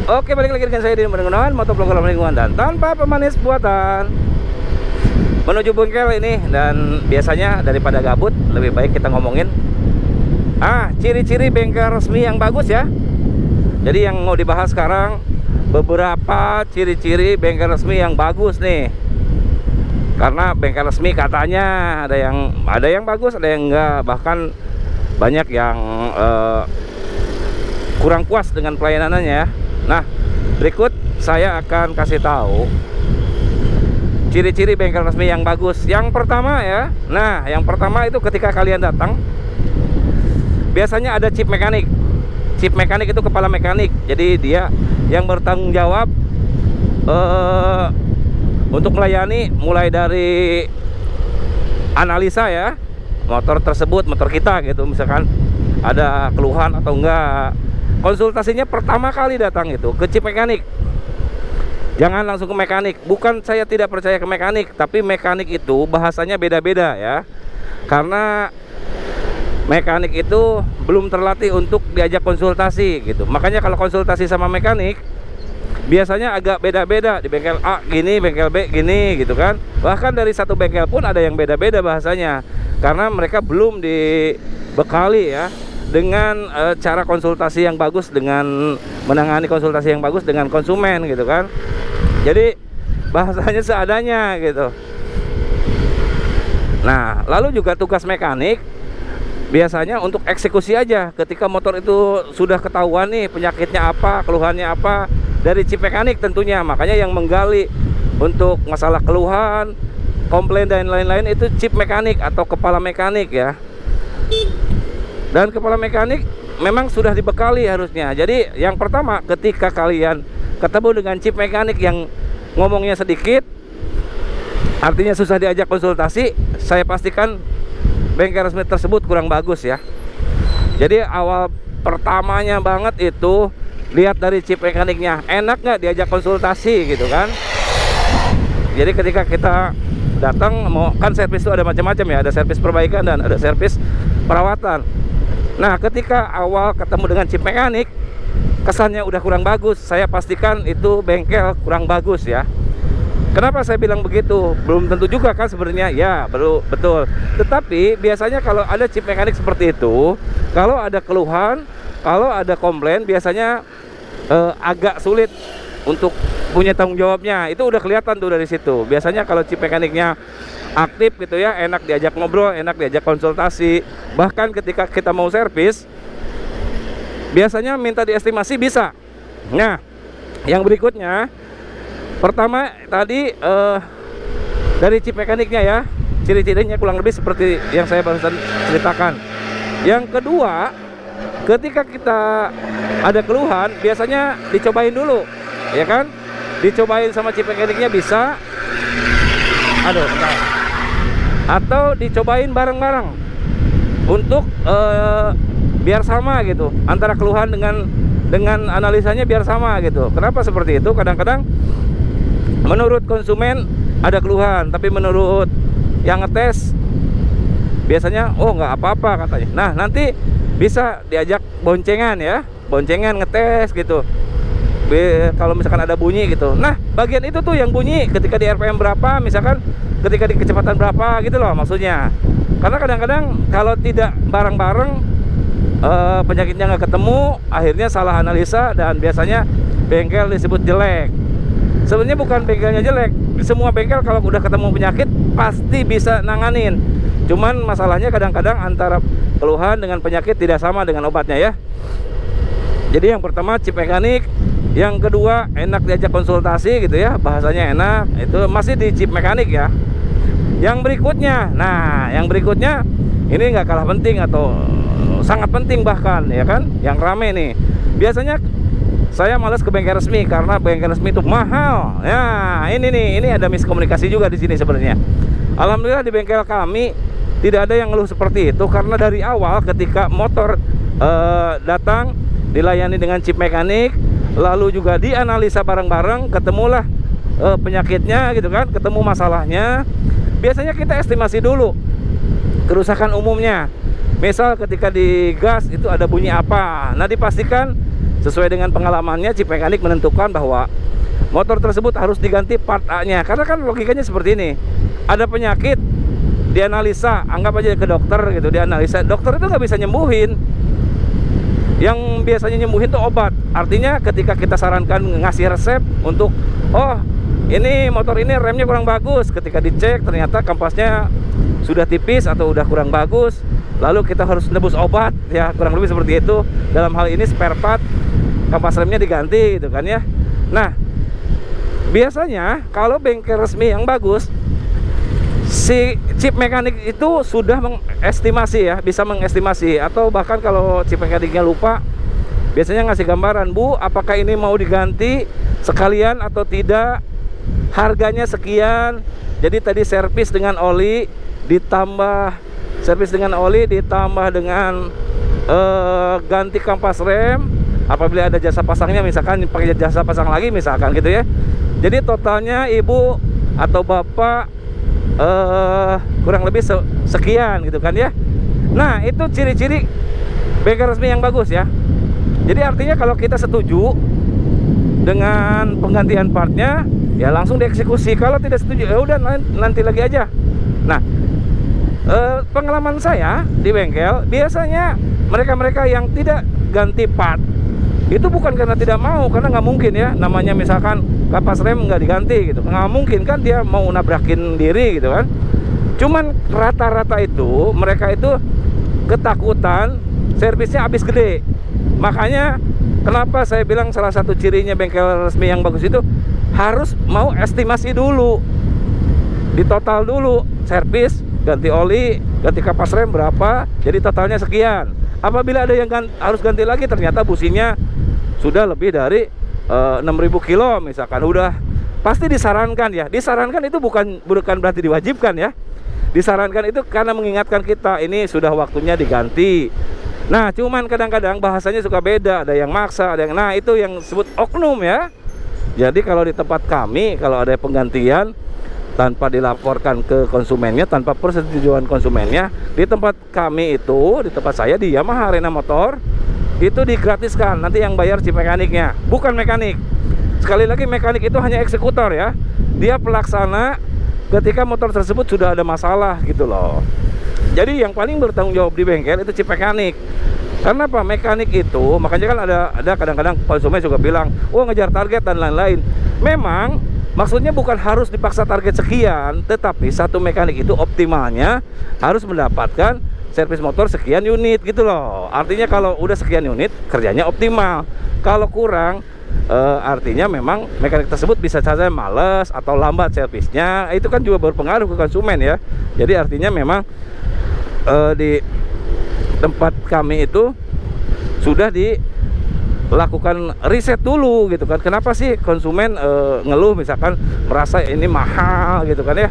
Oke, balik lagi dengan saya di Gunawan, motovlogger lingkungan dan tanpa pemanis buatan. Menuju bengkel ini, dan biasanya daripada gabut lebih baik kita ngomongin ciri-ciri bengkel resmi yang bagus ya. Jadi yang mau dibahas sekarang beberapa ciri-ciri bengkel resmi yang bagus nih. Karena bengkel resmi katanya ada yang bagus, ada yang enggak, bahkan banyak yang kurang puas dengan pelayanannya ya. Nah, berikut saya akan kasih tahu ciri-ciri bengkel resmi yang bagus. Yang pertama ya, nah yang pertama itu ketika kalian datang, biasanya ada chip mekanik. Chip mekanik itu kepala mekanik, jadi dia yang bertanggung jawab untuk melayani mulai dari analisa ya, motor tersebut, motor kita gitu, misalkan ada keluhan atau enggak. Konsultasinya pertama kali datang itu ke chip mekanik. Jangan langsung ke mekanik. Bukan saya tidak percaya ke mekanik, tapi mekanik itu bahasanya beda-beda ya. Karena mekanik itu belum terlatih untuk diajak konsultasi gitu. Makanya kalau konsultasi sama mekanik biasanya agak beda-beda. Di bengkel A gini, bengkel B gini gitu kan. Bahkan dari satu bengkel pun ada yang beda-beda bahasanya. Karena mereka belum dibekali ya dengan cara konsultasi yang bagus, dengan menangani konsultasi yang bagus dengan konsumen gitu kan. Jadi bahasanya seadanya gitu. Nah, lalu juga tugas mekanik biasanya untuk eksekusi aja. Ketika motor itu sudah ketahuan nih penyakitnya apa, keluhannya apa, dari chip mekanik tentunya. Makanya yang menggali untuk masalah keluhan, komplain dan lain-lain itu chip mekanik atau kepala mekanik ya. Dan kepala mekanik memang sudah dibekali harusnya. Jadi yang pertama, ketika kalian ketemu dengan chip mekanik yang ngomongnya sedikit, artinya susah diajak konsultasi, saya pastikan bengkel resmi tersebut kurang bagus ya. Jadi awal pertamanya banget itu lihat dari chip mekaniknya, enak nggak diajak konsultasi gitu kan. Jadi ketika kita datang, mau kan servis itu ada macam-macam ya, ada servis perbaikan dan ada servis perawatan. Nah, ketika awal ketemu dengan chip mekanik, kesannya udah kurang bagus, saya pastikan itu bengkel kurang bagus ya. Kenapa saya bilang begitu? Belum tentu juga kan sebenarnya, ya betul. Tetapi biasanya kalau ada chip mekanik seperti itu, kalau ada keluhan, kalau ada komplain, biasanya agak sulit untuk punya tanggung jawabnya. Itu udah kelihatan tuh dari situ. Biasanya kalau chip mekaniknya aktif gitu ya, enak diajak ngobrol, enak diajak konsultasi. Bahkan ketika kita mau servis, biasanya minta diestimasi bisa. Nah, yang berikutnya, pertama tadi dari chip mekaniknya ya, ciri-cirinya kurang lebih seperti yang saya barusan ceritakan. Yang kedua, ketika kita ada keluhan, biasanya dicobain dulu, ya kan? Dicobain sama chip mekaniknya bisa. Atau dicobain bareng-bareng untuk biar sama gitu, antara keluhan dengan analisanya biar sama gitu. Kenapa seperti itu? Kadang-kadang menurut konsumen ada keluhan, tapi menurut yang ngetes biasanya nggak apa-apa katanya. Nah, nanti bisa diajak boncengan ya, boncengan ngetes gitu. Kalau misalkan ada bunyi gitu, nah bagian itu tuh yang bunyi ketika di RPM berapa, misalkan ketika di kecepatan berapa gitu loh maksudnya. Karena kadang-kadang kalau tidak bareng-bareng, penyakitnya nggak ketemu, akhirnya salah analisa dan biasanya bengkel disebut jelek. Sebenarnya bukan bengkelnya jelek, semua bengkel kalau udah ketemu penyakit pasti bisa nanganin. Cuman masalahnya kadang-kadang antara keluhan dengan penyakit tidak sama dengan obatnya ya. Jadi yang pertama chip mekanik, yang kedua enak diajak konsultasi gitu ya, bahasanya enak, itu masih di chip mekanik ya. Yang berikutnya, nah yang berikutnya ini nggak kalah penting atau sangat penting bahkan ya kan, yang rame nih. Biasanya saya malas ke bengkel resmi karena bengkel resmi itu mahal. Ya ini ada miskomunikasi juga di sini sebenarnya. Alhamdulillah di bengkel kami tidak ada yang ngeluh seperti itu, karena dari awal ketika motor datang dilayani dengan chip mekanik, lalu juga dianalisa bareng-bareng, ketemulah penyakitnya gitu kan, ketemu masalahnya. Biasanya kita estimasi dulu kerusakan umumnya. Misal ketika di gas itu ada bunyi apa, nah dipastikan sesuai dengan pengalamannya chip mekanik menentukan bahwa motor tersebut harus diganti part A-nya. Karena kan logikanya seperti ini, ada penyakit dianalisa, anggap aja ke dokter gitu, dianalisa, dokter itu nggak bisa nyembuhin. Yang biasanya nyembuhin tuh obat. Artinya ketika kita sarankan ngasih resep untuk, oh ini motor ini remnya kurang bagus, ketika dicek ternyata kampasnya sudah tipis atau udah kurang bagus, lalu kita harus nebus obat, ya kurang lebih seperti itu. Dalam hal ini spare part kampas remnya diganti gitu kan ya. Nah, biasanya kalau bengkel resmi yang bagus, si chip mekanik itu sudah mengestimasi ya, bisa mengestimasi, atau bahkan kalau chip mekaniknya lupa, biasanya ngasih gambaran, Bu, apakah ini mau diganti sekalian atau tidak, harganya sekian. Jadi tadi servis dengan oli ditambah dengan ganti kampas rem, apabila ada jasa pasangnya, misalkan pakai jasa pasang lagi misalkan gitu ya. Jadi totalnya ibu atau bapak kurang lebih sekian gitu kan ya. Nah, itu ciri-ciri bengkel resmi yang bagus ya. Jadi artinya kalau kita setuju dengan penggantian partnya, ya langsung dieksekusi. Kalau tidak setuju, ya udah nanti lagi aja. Nah, pengalaman saya di bengkel, biasanya mereka-mereka yang tidak ganti part itu bukan karena tidak mau, karena nggak mungkin ya, namanya misalkan kapas rem nggak diganti gitu, nggak mungkin kan, dia mau nabrakin diri gitu kan. Cuman rata-rata itu mereka itu ketakutan servisnya habis gede. Makanya kenapa saya bilang salah satu cirinya bengkel resmi yang bagus itu harus mau estimasi dulu, ditotal dulu, servis, ganti oli, ganti kapas rem berapa, jadi totalnya sekian. Apabila ada yang harus ganti lagi, ternyata businya sudah lebih dari 6.000 kilo misalkan, udah pasti disarankan ya. Disarankan itu bukan berarti diwajibkan ya. Disarankan itu karena mengingatkan kita ini sudah waktunya diganti. Nah, cuman kadang-kadang bahasanya suka beda, ada yang maksa, ada yang, nah itu yang disebut oknum ya. Jadi kalau di tempat kami, kalau ada penggantian tanpa dilaporkan ke konsumennya, tanpa persetujuan konsumennya, di tempat kami itu, di tempat saya di Yamaha Arena Motor, itu digratiskan. Nanti yang bayar si mekaniknya, bukan mekanik. Sekali lagi, mekanik itu hanya eksekutor ya. Dia pelaksana ketika motor tersebut sudah ada masalah gitu loh. Jadi yang paling bertanggung jawab di bengkel itu si mekanik. Karena apa? Mekanik itu, makanya kan ada kadang-kadang konsumen juga bilang, oh ngejar target dan lain-lain. Memang maksudnya bukan harus dipaksa target sekian, tetapi satu mekanik itu optimalnya harus mendapatkan servis motor sekian unit gitu loh. Artinya kalau udah sekian unit, kerjanya optimal. Kalau kurang, artinya memang mekanik tersebut bisa saja males atau lambat servisnya. Itu kan juga berpengaruh ke konsumen ya. Jadi artinya memang di tempat kami itu sudah dilakukan riset dulu gitu kan. Kenapa sih konsumen ngeluh misalkan merasa ini mahal gitu kan ya.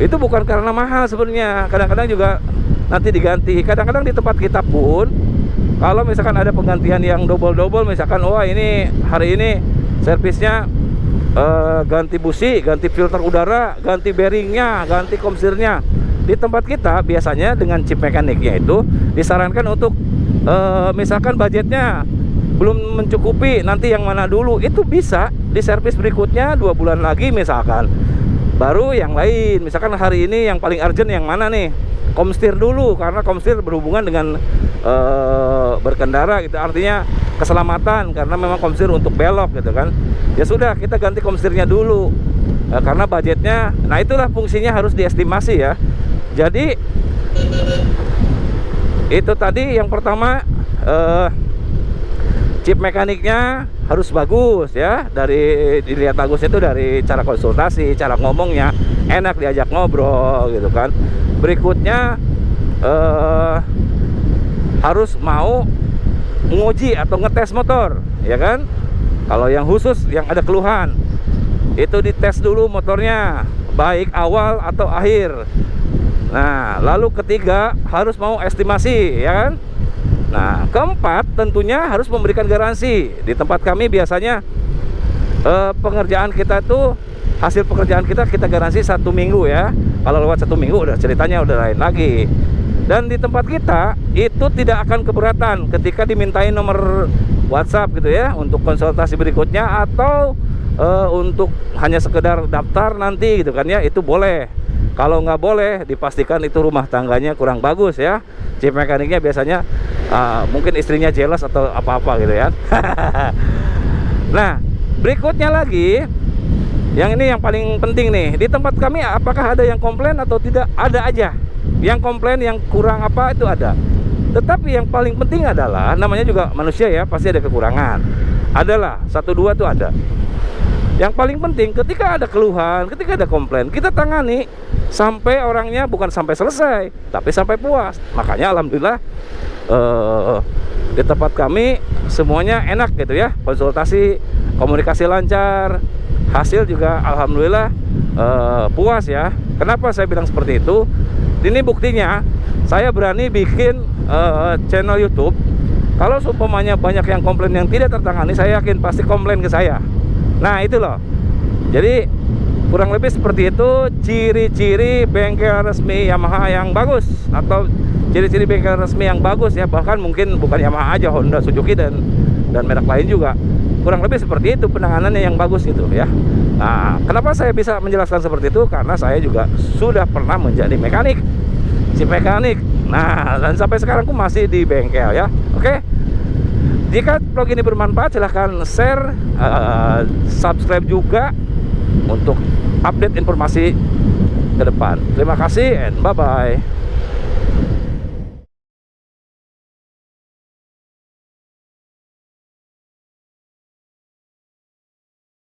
Itu bukan karena mahal sebenarnya. Kadang-kadang juga nanti diganti. Kadang-kadang di tempat kita pun, kalau misalkan ada penggantian yang double-double, misalkan wah ini hari ini servisnya ganti busi, ganti filter udara, ganti bearingnya, ganti komsirnya. Di tempat kita biasanya dengan chip mekaniknya itu disarankan untuk misalkan budgetnya belum mencukupi, nanti yang mana dulu, itu bisa di servis berikutnya 2 bulan lagi misalkan, baru yang lain. Misalkan hari ini yang paling urgent yang mana nih, komstir dulu, karena komstir berhubungan dengan berkendara gitu, artinya keselamatan, karena memang komstir untuk belok gitu kan. Ya sudah, kita ganti komstirnya dulu karena budgetnya. Nah itulah fungsinya harus diestimasi ya. Jadi itu tadi yang pertama, chip mekaniknya harus bagus ya. Dari dilihat bagusnya itu dari cara konsultasi, cara ngomongnya enak diajak ngobrol gitu kan. Berikutnya harus mau menguji atau ngetes motor ya kan. Kalau yang khusus yang ada keluhan, itu dites dulu motornya, baik awal atau akhir. Nah, lalu ketiga harus mau estimasi ya kan. Nah, keempat tentunya harus memberikan garansi. Di tempat kami biasanya pengerjaan kita itu, hasil pekerjaan kita garansi 1 minggu ya. Kalau lewat 1 minggu udah ceritanya udah lain lagi. Dan di tempat kita itu tidak akan keberatan ketika dimintain nomor WhatsApp gitu ya untuk konsultasi berikutnya, atau untuk hanya sekedar daftar nanti gitu kan ya, itu boleh. Kalau nggak boleh, dipastikan itu rumah tangganya kurang bagus ya. Chip mekaniknya biasanya mungkin istrinya jealous atau apa-apa gitu ya. Nah, berikutnya lagi, yang ini yang paling penting nih, di tempat kami apakah ada yang komplain atau tidak? Ada aja yang komplain, yang kurang apa itu ada. Tetapi yang paling penting adalah, namanya juga manusia ya, pasti ada kekurangan. Adalah, 1-2 tuh ada. Yang paling penting ketika ada keluhan, ketika ada komplain, kita tangani sampai orangnya bukan sampai selesai, tapi sampai puas. Makanya alhamdulillah di tempat kami semuanya enak gitu ya, konsultasi, komunikasi lancar, hasil juga alhamdulillah puas ya. Kenapa saya bilang seperti itu? Ini buktinya, saya berani bikin channel YouTube. Kalau seumpamanya banyak yang komplain yang tidak tertangani, saya yakin pasti komplain ke saya. Nah itu loh. Jadi kurang lebih seperti itu ciri-ciri bengkel resmi Yamaha yang bagus, atau ciri-ciri bengkel resmi yang bagus ya. Bahkan mungkin bukan Yamaha aja, Honda, Suzuki dan merek lain juga. Kurang lebih seperti itu penanganannya yang bagus gitu ya. Nah, kenapa saya bisa menjelaskan seperti itu? Karena saya juga sudah pernah menjadi mekanik, si mekanik. Nah, dan sampai sekarang aku masih di bengkel ya. Oke. Jika vlog ini bermanfaat, silahkan share, subscribe juga untuk update informasi ke depan. Terima kasih and bye-bye.